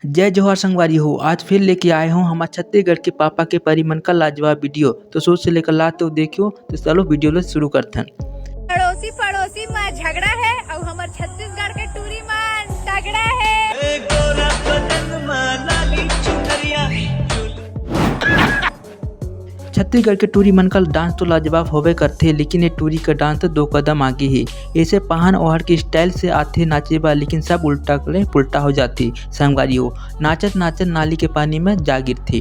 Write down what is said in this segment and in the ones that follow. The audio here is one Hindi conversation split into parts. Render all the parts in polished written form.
जय जोहार संगवारी हो। आज फिर लेके आए हूँ हमारे छत्तीसगढ़ के पापा के परी मन का लाजवाब वीडियो। तो सोच से लेकर लाते हो देखियो। तो चलो वीडियो लो शुरू करते हैं। पड़ोसी पड़ोसी में झगड़ा है और हमारे छत्तीसगढ़ के टूरी में तगड़ा है। छत्तीसगढ़ के टूरी मन का डांस तो लाजवाब होवे करते हैं, लेकिन ये टूरी का डांस तो 2 कदम आगे है। ऐसे पहन ओढ़ के स्टाइल से आते नाचे बा, लेकिन सब उल्टा करे पुल्टा हो जाती। संगवारी हो नाचत नाचत नाली के पानी में जा गिरते।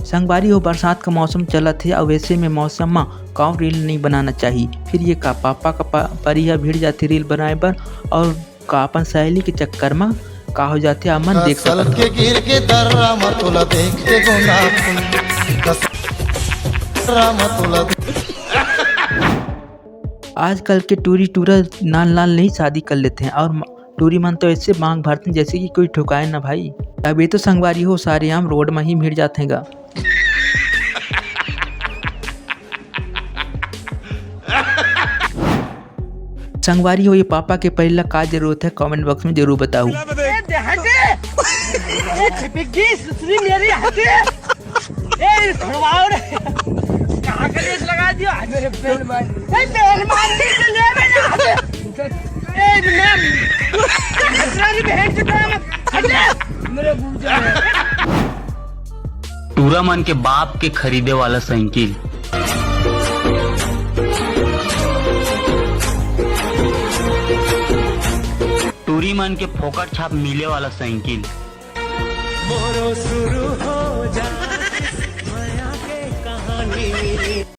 संगवारी हो बरसात का मौसम चला थे और वैसे में मौसम में काउ रील नहीं बनाना चाहिए। फिर ये का पापा का परिया भीड़ जाती रील बनाए पर, और का अपन सहेली के चक्कर में का हो जाते अमन देख सकते। आजकल के टूरी टूरा नाल नाल नहीं शादी कर लेते हैं, और टूरी मन तो ऐसे मांग भरते हैं जैसे कि कोई ठुकाए ना भाई। अभी तो संगवारी हो सारे आम रोड में ही भिड़ जाते हैं गा। संगवारी हो ये पापा के पहला का जरूरत है, कमेंट बॉक्स में जरूर बताओ। टूरा मन के बाप के खरीदे वाला साइकिल, टूरी मन के फोकट छाप मिले वाला साइकिल।